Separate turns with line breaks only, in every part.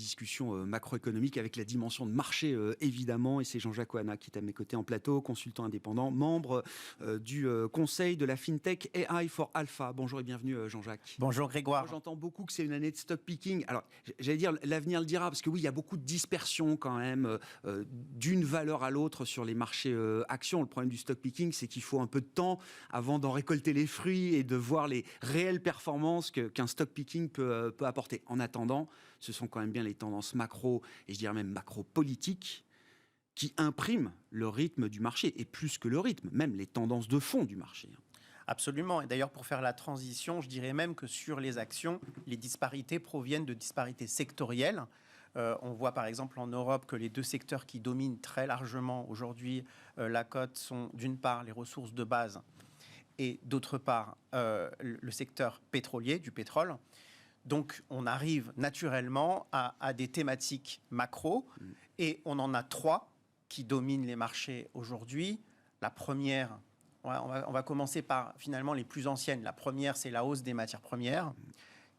discussion macroéconomique avec la dimension de marché, évidemment. Et c'est Jean-Jacques Oana qui est à mes côtés en plateau, consultant indépendant, membre du conseil de la FinTech AI for Alpha. Bonjour et bienvenue, Jean-Jacques.
Bonjour Grégoire.
Moi, j'entends beaucoup que c'est une année de stock picking. Alors, j'allais dire, l'avenir le dira, parce que oui, il y a beaucoup de dispersion quand même d'une valeur à l'autre sur les marchés actions. Le problème du stock picking, c'est qu'il faut un peu de temps avant d'en récolter les fruits et de voir les réelles performances qu'un stock picking peut apporter. En attendant, ce sont quand même bien les tendances macro, et je dirais même macro-politiques, qui impriment le rythme du marché, et plus que le rythme, même les tendances de fond du marché.
Absolument. Et d'ailleurs, pour faire la transition, je dirais même que sur les actions, les disparités proviennent de disparités sectorielles. On voit par exemple en Europe que les deux secteurs qui dominent très largement aujourd'hui la cote sont d'une part les ressources de base et d'autre part le secteur pétrolier, du pétrole. Donc on arrive naturellement à des thématiques macro et on en a trois qui dominent les marchés aujourd'hui. La première, on va commencer par finalement les plus anciennes. La première, c'est la hausse des matières premières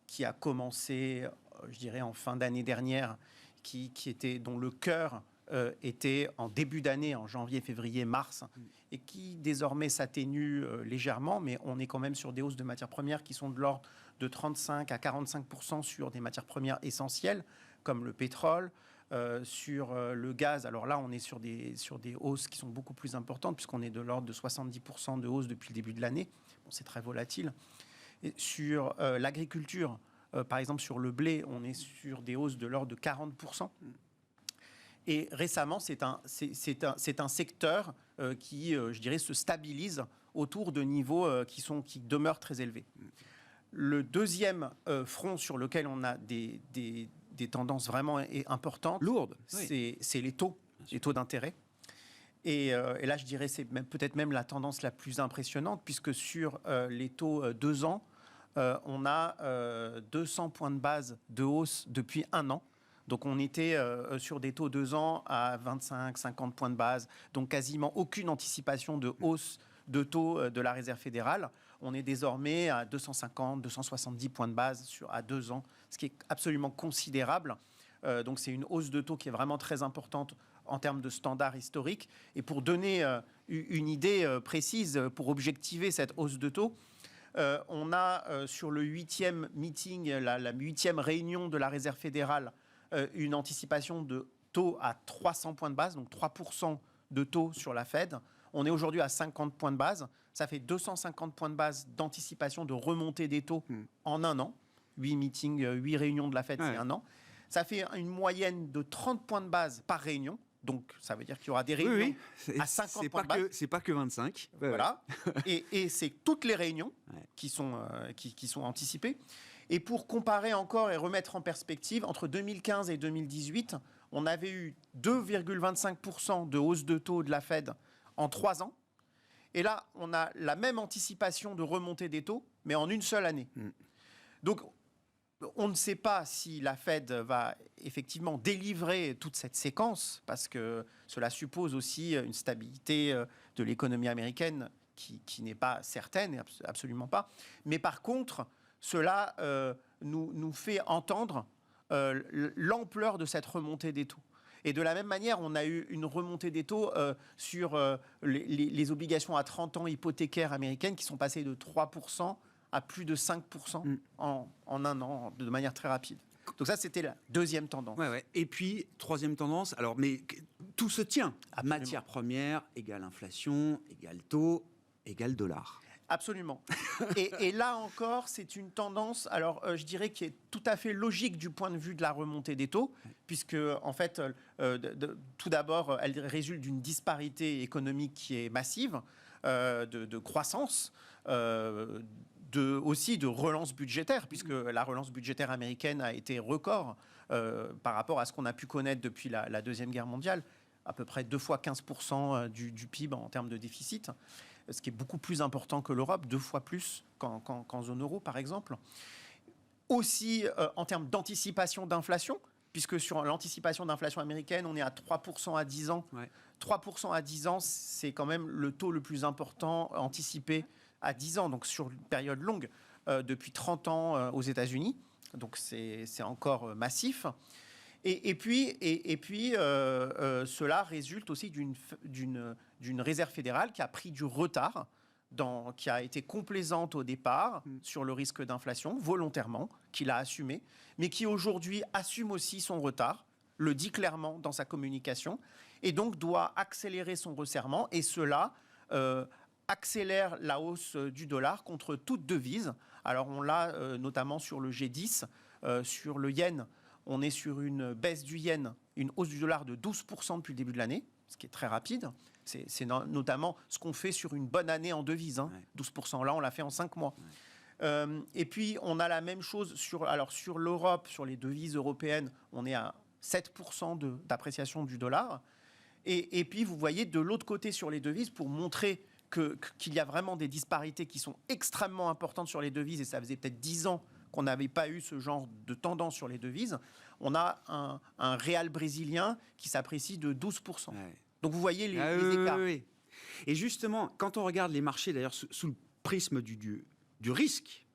qui a commencé, je dirais, en fin d'année dernière, dont le cœur était en début d'année, en janvier, février, mars, et qui désormais s'atténue légèrement, mais on est quand même sur des hausses de matières premières qui sont de l'ordre de 35 à 45% sur des matières premières essentielles, comme le pétrole, sur le gaz. Alors là, on est sur des hausses qui sont beaucoup plus importantes, puisqu'on est de l'ordre de 70% de hausse depuis le début de l'année. Bon, c'est très volatile. Et sur l'agriculture, par exemple sur le blé, on est sur des hausses de l'ordre de 40%. Et récemment, c'est un secteur qui, je dirais, se stabilise autour de niveaux qui demeurent très élevés. Le deuxième front sur lequel on a des tendances vraiment importantes,
lourdes,
c'est les taux d'intérêt. Et là, je dirais, c'est peut-être même la tendance la plus impressionnante, puisque sur les taux 2 ans, on a 200 points de base de hausse depuis 1 an. Donc on était sur des taux 2 ans à 25-50 points de base, donc quasiment aucune anticipation de hausse de taux de la Réserve fédérale. On est désormais à 250-270 points de base à 2 ans, ce qui est absolument considérable. Donc c'est une hausse de taux qui est vraiment très importante en termes de standards historiques. Et pour donner une idée précise, pour objectiver cette hausse de taux, on a sur le 8e meeting, la 8e réunion de la Réserve fédérale, une anticipation de taux à 300 points de base, donc 3% de taux sur la Fed. On est aujourd'hui à 50 points de base. Ça fait 250 points de base d'anticipation de remontée des taux en 1 an. 8 meetings, 8 réunions de la Fed, c'est 1 an. Ça fait une moyenne de 30 points de base par réunion. Donc, ça veut dire qu'il y aura des réunions à 50 points de base.
C'est pas que 25.
Voilà. Et c'est toutes les réunions qui sont anticipées. Et pour comparer encore et remettre en perspective, entre 2015 et 2018, on avait eu 2,25% de hausse de taux de la Fed en 3 ans. Et là, on a la même anticipation de remontée des taux, mais en une seule année. Donc, on ne sait pas si la Fed va effectivement délivrer toute cette séquence, parce que cela suppose aussi une stabilité de l'économie américaine qui n'est pas certaine, absolument pas. Mais par contre, cela nous fait entendre l'ampleur de cette remontée des taux. Et de la même manière, on a eu une remontée des taux sur les obligations à 30 ans hypothécaires américaines qui sont passées de 3% à plus de 5% en 1 an, de manière très rapide. Donc ça, c'était la deuxième tendance.
Et puis, troisième tendance, alors, mais tout se tient.
Absolument.
Matière première égale inflation, égale taux, égale dollar.
Absolument. Et là encore, c'est une tendance, alors je dirais, qui est tout à fait logique du point de vue de la remontée des taux, puisque en fait, tout d'abord, elle résulte d'une disparité économique qui est massive, de croissance, aussi de relance budgétaire, puisque la relance budgétaire américaine a été record par rapport à ce qu'on a pu connaître depuis la Deuxième Guerre mondiale, à peu près 2 fois 15% du PIB en termes de déficit, ce qui est beaucoup plus important que l'Europe, 2 fois plus qu'en zone euro, par exemple. Aussi, en termes d'anticipation d'inflation, puisque sur l'anticipation d'inflation américaine, on est à 3% à 10 ans. 3% à 10 ans, c'est quand même le taux le plus important anticipé à 10 ans, donc sur une période longue, depuis 30 ans aux États-Unis. Donc c'est encore massif. Et puis, cela résulte aussi d'une réserve fédérale qui a pris du retard, qui a été complaisante au départ sur le risque d'inflation, volontairement, qu'il a assumé, mais qui aujourd'hui assume aussi son retard, le dit clairement dans sa communication, et donc doit accélérer son resserrement, et cela accélère la hausse du dollar contre toute devise. Alors on l'a notamment sur le G10, sur le yen, on est sur une baisse du yen, une hausse du dollar de 12% depuis le début de l'année, ce qui est très rapide. C'est notamment ce qu'on fait sur une bonne année en devise. 12%, là, on l'a fait en 5 mois. Et puis, on a la même chose sur l'Europe, sur les devises européennes, on est à 7% d'appréciation du dollar. Et puis, vous voyez, de l'autre côté, sur les devises, pour montrer qu'il y a vraiment des disparités qui sont extrêmement importantes sur les devises, et ça faisait peut-être 10 ans qu'on n'avait pas eu ce genre de tendance sur les devises, on a un réal brésilien qui s'apprécie de 12%. Ouais. Donc vous voyez les écarts.
Oui. Et justement, quand on regarde les marchés, d'ailleurs sous le prisme du risque,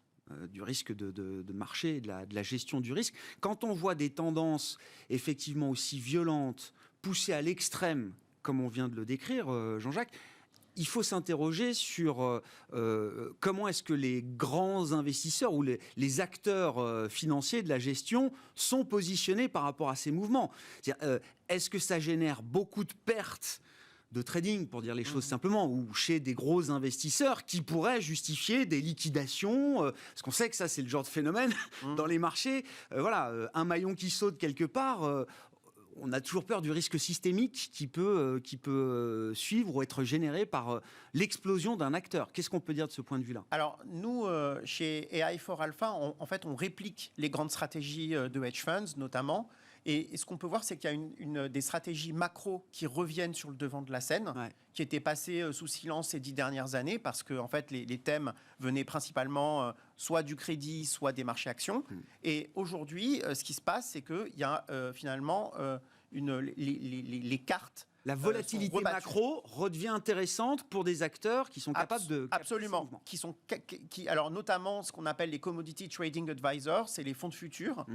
du risque de marché, de la gestion du risque, quand on voit des tendances effectivement aussi violentes, poussées à l'extrême, comme on vient de le décrire, Jean-Jacques, il faut s'interroger sur comment est-ce que les grands investisseurs ou les acteurs financiers de la gestion sont positionnés par rapport à ces mouvements. Est-ce que ça génère beaucoup de pertes de trading, pour dire les choses simplement, ou chez des gros investisseurs qui pourraient justifier des liquidations, parce qu'on sait que ça, c'est le genre de phénomène dans les marchés. Un maillon qui saute quelque part... on a toujours peur du risque systémique qui peut suivre ou être généré par l'explosion d'un acteur. Qu'est-ce qu'on peut dire de ce point de vue-là ?
Alors, nous, chez AI4Alpha, on réplique les grandes stratégies de hedge funds, notamment. Et ce qu'on peut voir, c'est qu'il y a des stratégies macro qui reviennent sur le devant de la scène, qui étaient passées sous silence ces 10 dernières années, parce que en fait, les thèmes venaient principalement soit du crédit, soit des marchés actions. Et aujourd'hui, ce qui se passe, c'est qu'il y a finalement les cartes.
La volatilité macro redevient intéressante pour des acteurs qui sont capables de...
Absolument. Alors, notamment, ce qu'on appelle les Commodity Trading Advisors, c'est les fonds de futur.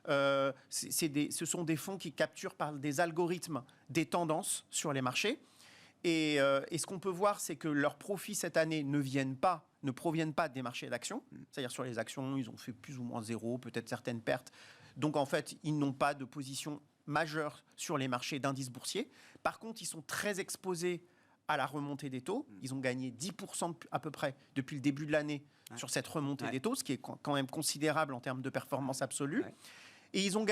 Ce sont des fonds qui capturent par des algorithmes des tendances sur les marchés. Et ce qu'on peut voir, c'est que leurs profits cette année ne proviennent pas des marchés d'actions. C'est-à-dire sur les actions, ils ont fait plus ou moins zéro, peut-être certaines pertes. Donc, en fait, ils n'ont pas de position majeure sur les marchés d'indices boursiers. Par contre, ils sont très exposés à la remontée des taux. Ils ont gagné 10% à peu près depuis le début de l'année sur cette remontée des taux, ce qui est quand même considérable en termes de performance absolue. Et ils ont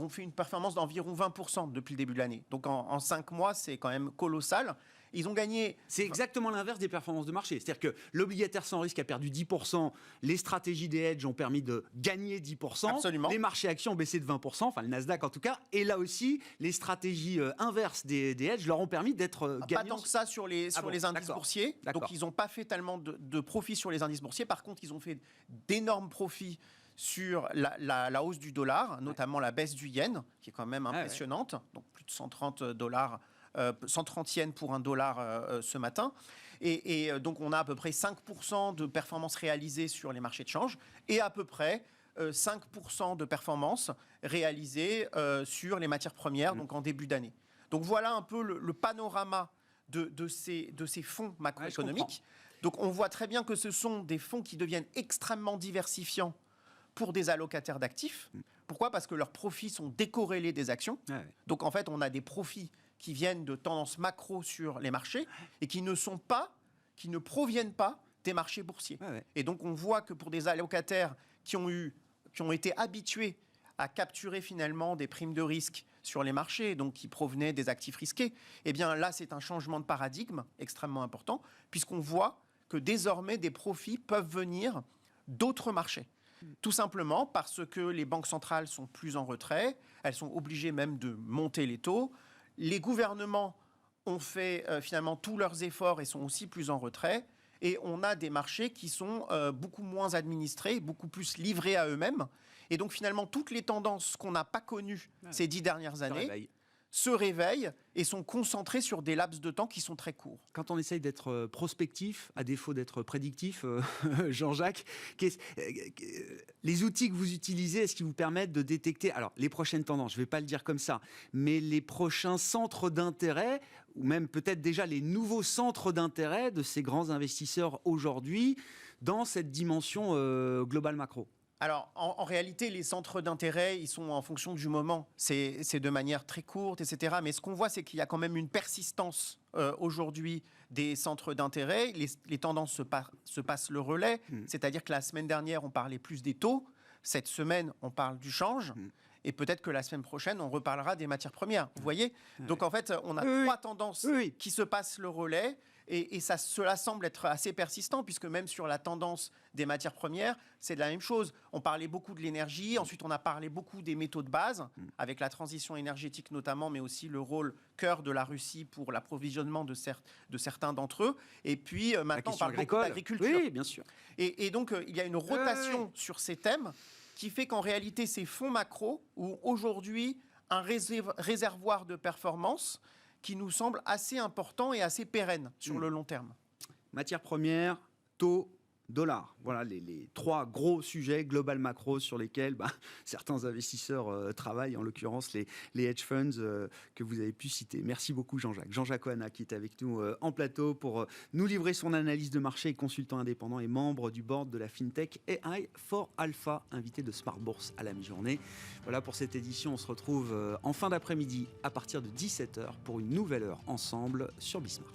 fait une performance d'environ 20% depuis le début de l'année. Donc en 5 mois, c'est quand même colossal. Ils ont gagné...
C'est exactement l'inverse des performances de marché. C'est-à-dire que l'obligataire sans risque a perdu 10%, les stratégies des hedges ont permis de gagner 10%,
Absolument.
Les marchés actions ont baissé de 20%, enfin le Nasdaq en tout cas, et là aussi, les stratégies inverses des hedges leur ont permis d'être gagnants.
Pas tant que ça sur les indices boursiers. Donc ils n'ont pas fait tellement de profits sur les indices boursiers. Par contre, ils ont fait d'énormes profits sur la hausse du dollar, notamment la baisse du yen, qui est quand même impressionnante. Donc plus de 130 yens pour un dollar ce matin. Et donc, on a à peu près 5% de performance réalisée sur les marchés de change et à peu près 5% de performance réalisée sur les matières premières, donc en début d'année. Donc, voilà un peu le panorama de ces fonds macroéconomiques. Donc, on voit très bien que ce sont des fonds qui deviennent extrêmement diversifiants pour des allocataires d'actifs. Pourquoi ? Parce que leurs profits sont décorrélés des actions. Donc, en fait, on a des profits qui viennent de tendances macro sur les marchés et qui ne proviennent pas des marchés boursiers. Et donc, on voit que pour des allocataires qui ont été habitués à capturer finalement des primes de risque sur les marchés, donc qui provenaient des actifs risqués, eh bien là, c'est un changement de paradigme extrêmement important, puisqu'on voit que désormais, des profits peuvent venir d'autres marchés. Tout simplement parce que les banques centrales sont plus en retrait, elles sont obligées même de monter les taux. Les gouvernements ont fait finalement tous leurs efforts et sont aussi plus en retrait. Et on a des marchés qui sont beaucoup moins administrés, beaucoup plus livrés à eux-mêmes. Et donc finalement, toutes les tendances qu'on n'a pas connues ces 10 dernières années se réveillent et sont concentrés sur des laps de temps qui sont très courts.
Quand on essaye d'être prospectif, à défaut d'être prédictif, Jean-Jacques, les outils que vous utilisez, est-ce qu'ils vous permettent de détecter, alors les prochaines tendances, je ne vais pas le dire comme ça, mais les prochains centres d'intérêt, ou même peut-être déjà les nouveaux centres d'intérêt de ces grands investisseurs aujourd'hui dans cette dimension globale macro?
Alors, en réalité, les centres d'intérêt, ils sont en fonction du moment. C'est de manière très courte, etc. Mais ce qu'on voit, c'est qu'il y a quand même une persistance aujourd'hui des centres d'intérêt. Les tendances se passent le relais. C'est-à-dire que la semaine dernière, on parlait plus des taux. Cette semaine, on parle du change. Et peut-être que la semaine prochaine, on reparlera des matières premières. Vous voyez ? Donc, en fait, on a trois tendances qui se passent le relais. Et cela semble être assez persistant, puisque même sur la tendance des matières premières, c'est de la même chose. On parlait beaucoup de l'énergie, ensuite on a parlé beaucoup des métaux de base, avec la transition énergétique notamment, mais aussi le rôle cœur de la Russie pour l'approvisionnement de certains d'entre eux. Et puis maintenant, on parle beaucoup d'agriculture.
Oui, bien sûr.
Et donc, il y a une rotation sur ces thèmes qui fait qu'en réalité, ces fonds macro, où aujourd'hui, un réservoir de performance qui nous semble assez important et assez pérenne sur le long terme.
Matières premières, taux, dollars. Voilà les trois gros sujets global macro sur lesquels certains investisseurs travaillent, en l'occurrence les hedge funds que vous avez pu citer. Merci beaucoup Jean-Jacques. Jean-Jacques Oana qui est avec nous en plateau pour nous livrer son analyse de marché, consultant indépendant et membre du board de la FinTech AI for Alpha, invité de Smart Bourse à la mi-journée. Voilà pour cette édition, on se retrouve en fin d'après-midi à partir de 17h pour une nouvelle heure ensemble sur Bismart.